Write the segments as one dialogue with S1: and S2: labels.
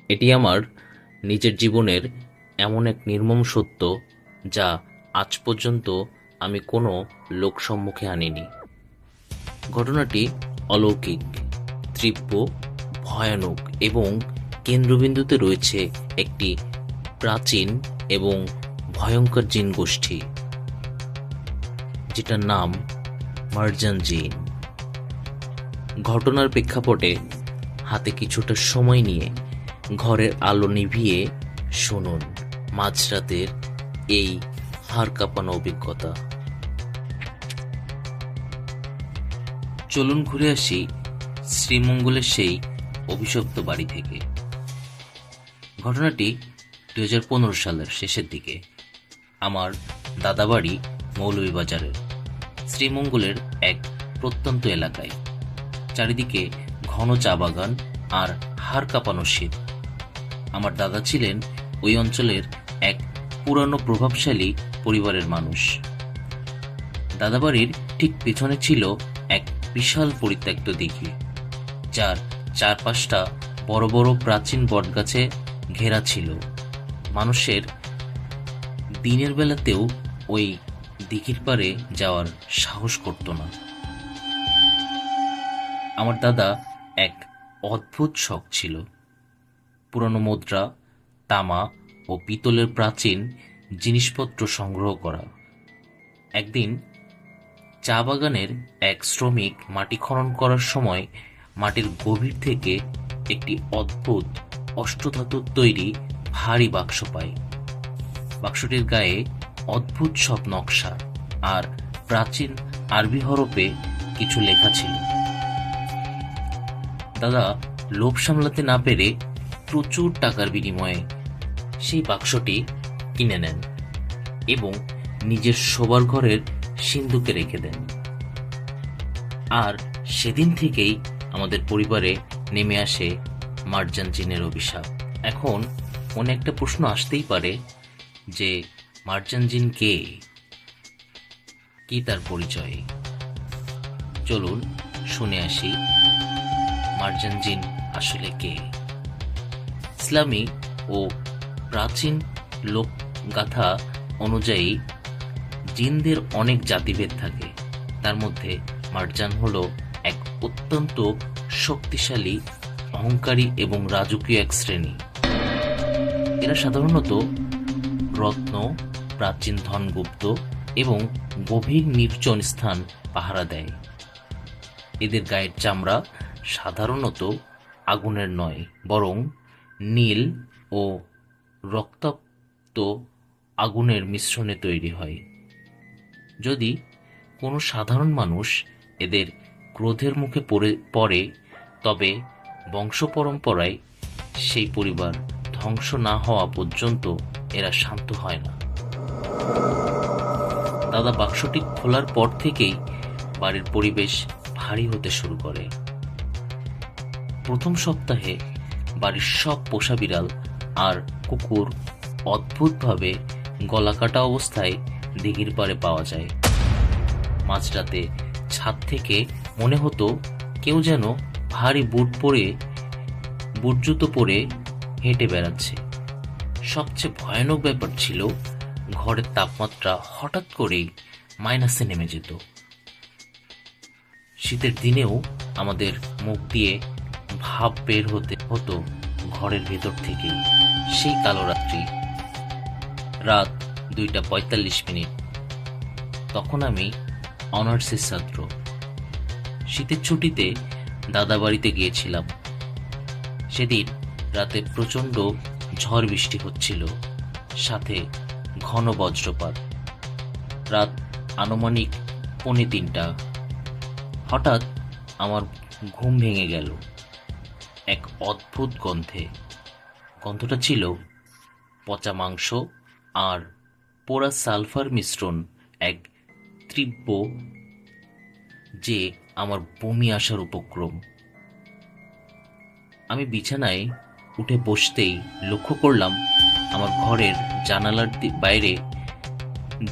S1: এটি আমার নিজের জীবনের এমন এক নির্মম সত্য যা আজ পর্যন্ত আমি কোনো লোক সম্মুখে আনিনি। ঘটনাটি অলৌকিক, তীব্র, ভয়ানক এবং কেন্দ্রবিন্দুতে রয়েছে একটি প্রাচীন এবং ভয়ঙ্কর জিন গোষ্ঠী, যেটার নাম মার্জান জিন। ঘটনার প্রেক্ষাপটে হাতে কিছুটা সময় নিয়ে ঘরের আলো নিভিয়ে শুনুন মাঝরাতের এই হাড় কাঁপানো অভিজ্ঞতা। চলুন ঘুরে আসি শ্রীমঙ্গলের সেই অভিশপ্ত বাড়ি থেকে। ঘটনাটি 2015 সালের শেষের দিকে আমার দাদাবাড়ি মৌলভীবাজারের শ্রীমঙ্গলের এক প্রত্যন্ত এলাকায়। চারিদিকে ঘন চা বাগান আর হাড় কাঁপানো শীত। আমার দাদা ছিলেন ওই অঞ্চলের এক পুরানো প্রভাবশালী পরিবারের মানুষ। দাদাবাড়ির ঠিক পেছনে ছিল এক বিশাল পরিত্যক্ত দিঘি, যার চারপাশটা বড় বড় প্রাচীন বটগাছে ঘেরা ছিল। মানুষের দিনের বেলাতেও ওই দিঘির পাড়ে যাওয়ার সাহস করত না। আমার দাদা এক অদ্ভুত শখ ছিল পুরানো মুদ্রা, তামা ও পিতলের প্রাচীন জিনিসপত্র সংগ্রহ করা। একদিন চা বাগানের এক শ্রমিক মাটি খনন করার সময় মাটির গভীর থেকে একটি অদ্ভুত অষ্টধাতুর তৈরি ভারী বাক্স পায়। বাক্সটির গায়ে অদ্ভুত সব নকশা আর প্রাচীন আরবি হরফে কিছু লেখা ছিল। দাদা লোভ সামলাতে না পেরে প্রচুর টাকার বিনিময়ে সেই বাক্সটি কিনে নেন এবং নিজের শোবার ঘরের সিন্ধুকে রেখে দেন। আর সেদিন থেকেই আমাদের পরিবারে নেমে আসে মার্জান জিনের অভিশাপ। এখন মনে একটা প্রশ্ন আসতেই পারে যে মার্জান জিন কে, কি তার পরিচয়? চলুন শুনে আসি মার্জান জিন আসলে কে। ইসলামী ও প্রাচীন লোকগাথা অনুযায়ী জিনদের অনেক জাতিভেদ থাকে। তার মধ্যে মার্জান হলো এক অত্যন্ত শক্তিশালী, অহংকারী এবং রাজকীয় এক শ্রেণী। এরা সাধারণত রত্ন, প্রাচীন ধনগুপ্ত এবং গভীর নির্জন স্থান পাহারা দেয়। এদের গায়ের চামড়া সাধারণত আগুনের নয়, বরং নীল ও রক্তাক্ত আগুনের মিশ্রণে তৈরি হয়। যদি কোনো সাধারণ মানুষ এদের ক্রোধের মুখে পড়ে, তবে বংশ পরম্পরায় সেই পরিবার ধ্বংস না হওয়া পর্যন্ত এরা শান্ত হয় না। দাদা বাক্সটি খোলার পর থেকেই বাড়ির পরিবেশ ভারী হতে শুরু করে। প্রথম সপ্তাহে বাড়ির সব পোষা বিড়াল আর কুকুর অদ্ভুতভাবে গলাকাটা অবস্থায় দিঘির পাড়ে পাওয়া যায়। মাঝরাতে ছাদ থেকে মনে হতো কেউ যেন ভারী বুট জুতো পরে হেঁটে বেড়াচ্ছে। সবচেয়ে ভয়ানক ব্যাপার ছিল ঘরের তাপমাত্রা হঠাৎ করেই মাইনাসে নেমে যেত। শীতের দিনেও আমাদের মুখ দিয়ে ভাপ বের হতো ঘরের ভেতর থেকে। সেই কালো রাত্রি, রাত 2:45। তখন আমি অনার্সের ছাত্র। শীতের ছুটিতে দাদা বাড়িতে গিয়েছিলাম। সেদিন রাতে প্রচণ্ড ঝড় বৃষ্টি হচ্ছিল, সাথে ঘন বজ্রপাত। রাত আনুমানিক 2:45। হঠাৎ আমার ঘুম ভেঙে গেল এক অদ্ভুত গন্ধে। গন্ধটা ছিল পচা মাংস আর পোড়া সালফার মিশ্রণ, এক তীব্র যে আমার বমি আসার উপক্রম। আমি বিছানায় উঠে বসতেই লক্ষ্য করলাম আমার ঘরের জানালার বাইরে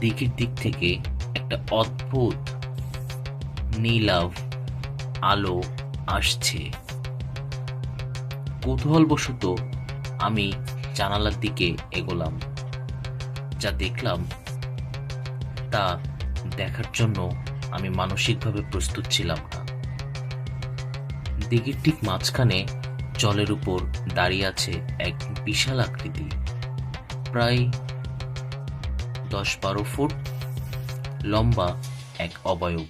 S1: দিকের দিক থেকে একটা অদ্ভুত নীলাভ আলো আসছে। কৌতূহলবশত আমি জানালার দিকে এগোলাম। যা দেখলাম তা দেখার জন্য আমি মানসিকভাবে প্রস্তুত ছিলাম না। দিঘির ঠিক মাঝখানে জলের উপর দাঁড়িয়ে আছে এক বিশাল আকৃতি, প্রায় 10-12 ফুট লম্বা এক অবয়ব।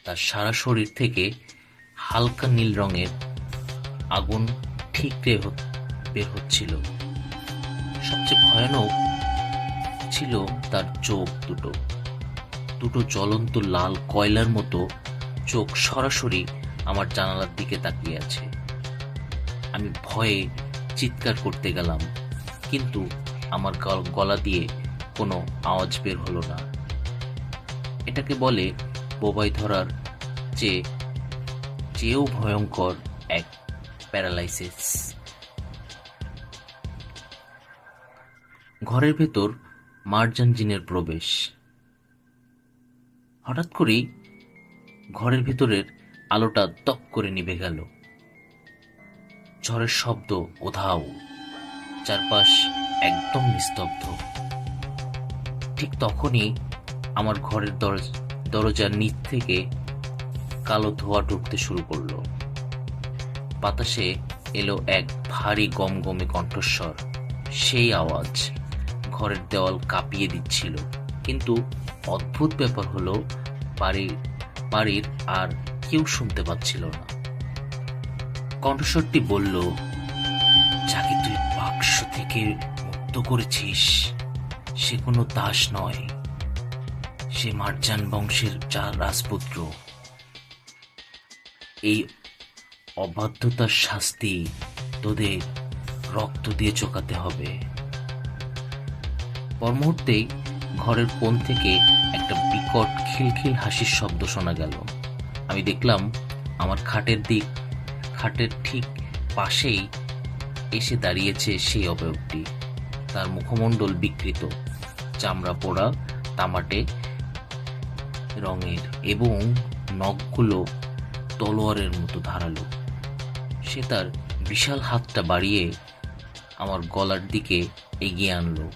S1: তার সারা শরীর থেকে হালকা নীল রঙের আগুন ঠিকরে বের হচ্ছিল। সবচেয়ে ভয়ানক ছিল তার চোখ দুটো। দুটো জ্বলন্ত লাল কয়লার মতো চোখ সরাসরি আমার জানালার দিকে তাকিয়ে আছে। আমি ভয়ে চিৎকার করতে গেলাম, কিন্তু আমার গলা দিয়ে কোনো আওয়াজ বের হলো না। এটাকে বলে বোবাই ধরার চেয়েও ভয়ঙ্কর এক প্যারালাইসিস। ঘরের ভেতর মার্জান জিনের প্রবেশ। হঠাৎ করেই ঘরের ভেতরের আলোটা দপ করে নিভে গেল। ঝড়ের শব্দ কোথাও, চারপাশ একদম নিস্তব্ধ। ঠিক তখনই আমার ঘরের দরজার নিচ থেকে কালো ধোঁয়া ঢুকতে শুরু করলো। বাতাসে এলো এক ভারী গমগমে কণ্ঠস্বর। সেই আওয়াজ ঘরের দেওয়াল কাঁপিয়ে দিচ্ছিল। কিন্তু অদ্ভুত ব্যাপার হলো, বাড়ির আর কেউ শুনতে পাচ্ছিল না। কণ্ঠস্বরটি বলল, যাকে তুই বাক্স থেকে মুক্ত করেছিস সে কোনো দাস নয়, সে মার্জান বংশের রাজপুত্র। এই অবাধ্যতার শাস্তি তোদের রক্ত দিয়ে চোকাতে হবে। পর মুহূর্তেই ঘরের কোণ থেকে একটা বিকট খিলখিল হাসির শব্দ শোনা গেল। আমি দেখলাম আমার খাটের ঠিক পাশেই এসে দাঁড়িয়েছে সেই অবয়বটি। তার মুখমণ্ডল বিকৃত, চামড়া পোড়া তামাটে রঙের এবং নখগুলো তলোয়ারের মতো ধারালো। সে তার বিশাল হাতটা বাড়িয়ে আমার গলার দিকে এগিয়ে আনলো।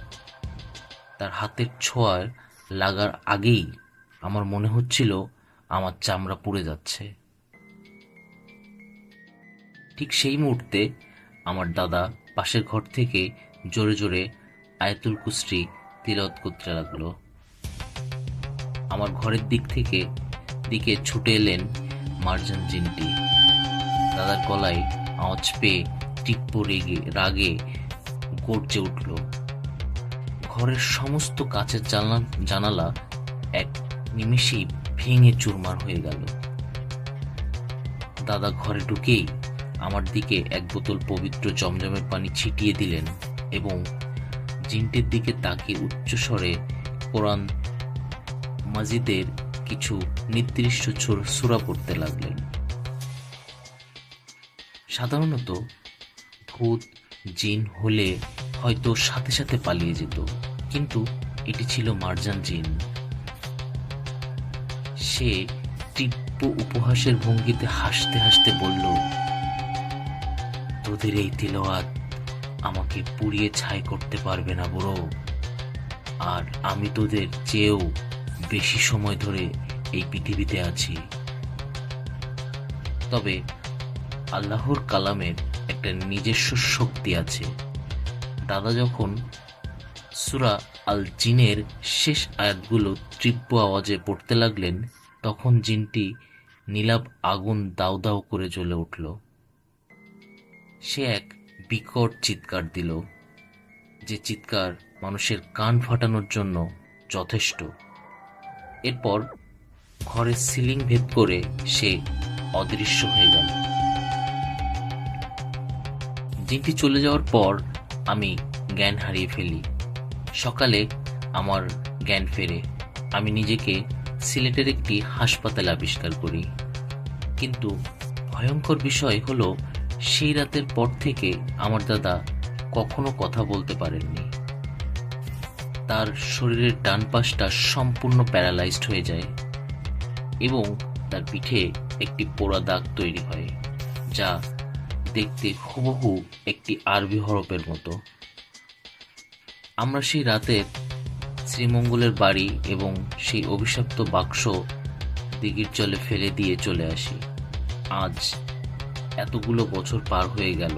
S1: তার হাতের ছোঁয়ার লাগার আগেই আমার মনে হচ্ছিল আমার চামড়া পুড়ে যাচ্ছে। ঠিক সেই মুহূর্তে আমার দাদা পাশের ঘর থেকে জোরে জোরে আয়াতুল কুরসি তিলাওয়াত করতে লাগলো। আমার ঘরের দিকে ছুটে এলেন মার্জান জিনটি। দাদার গলায় আওয়াজ পেয়ে তীব্র রাগে গর্জে উঠল। ঘরের সমস্ত কাচের জানালা এক নিমেষেই ভেঙে চুরমার হয়ে গেল। দাদা ঘরে ঢুকেই আমার দিকে এক বোতল পবিত্র জমজমের পানি ছিটিয়ে দিলেন এবং জিনটির দিকে তাকিয়ে উচ্চস্বরে কোরআন মাজিদের কিছু নির্দিষ্ট সূরা পড়তে লাগলেন। সাধারণত ভূত জিন হলে হয়তো সাথে সাথে পালিয়ে যেত, কিন্তু এটি ছিল মার্জান জিন। সে তীব্র উপহাসের ভঙ্গিতে হাসতে হাসতে বলল, তোদের এই তিলাওয়াত আমাকে পুড়িয়ে ছাই করতে পারবে না বুড়ো। আর আমি তোদের চেয়েও বেশি সময় ধরে এই পৃথিবীতে আছি। তবে আল্লাহর কালামের একটা নিজস্ব শক্তি আছে। দাদা যখন সূরা আল জিনের শেষ আয়াতগুলো তীব্র আওয়াজে পড়তে লাগলেন, তখন জিনটি নীলাভ আগুন দাউ দাউ করে জ্বলে উঠল। সে এক বিকট চিৎকার দিল, যে চিৎকার মানুষের কান ফাটানোর জন্য যথেষ্ট। এরপর ঘরের সিলিং ভেদ করে সে অদৃশ্য হয়ে গেল। জিনটি চলে যাওয়ার পর আমি জ্ঞান হারিয়ে ফেলি। সকালে আমার জ্ঞান ফেরে। আমি নিজেকে সিলেটের একটি হাসপাতালে আবিষ্কার করি। কিন্তু ভয়ঙ্কর বিষয় হলো, সেই রাতের পর থেকে আমার দাদা কখনো কথা বলতে পারেননি। তার শরীরের ডান পাশটা সম্পূর্ণ প্যারালাইজড হয়ে যায় এবং তার পিঠে একটি পোড়া দাগ তৈরি হয়, যা দেখতে হুবহু একটি আরবি হরফের মতো। আমরা সেই রাতের শ্রীমঙ্গলের বাড়ি এবং সেই অভিশপ্ত বাক্স দিঘির জলে ফেলে দিয়ে চলে আসি। আজ এতগুলো বছর পার হয়ে গেল,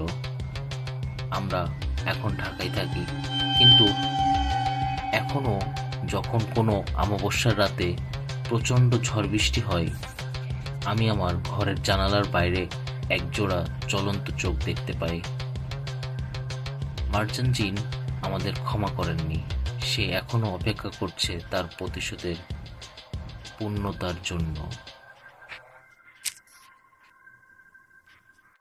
S1: আমরা এখন ঢাকায় থাকি, কিন্তু এখনো যখন কোনো অমাবস্যার রাতে প্রচণ্ড ঝড় বৃষ্টি হয়, আমি আমার ঘরের জানালার বাইরে একজোড়া চলন্ত চোখ দেখতে পাই। মার্জান জিন আমাদের ক্ষমা করেননি, সে এখনো অপেক্ষা করছে তার প্রতিশোধের পূর্ণতার জন্য।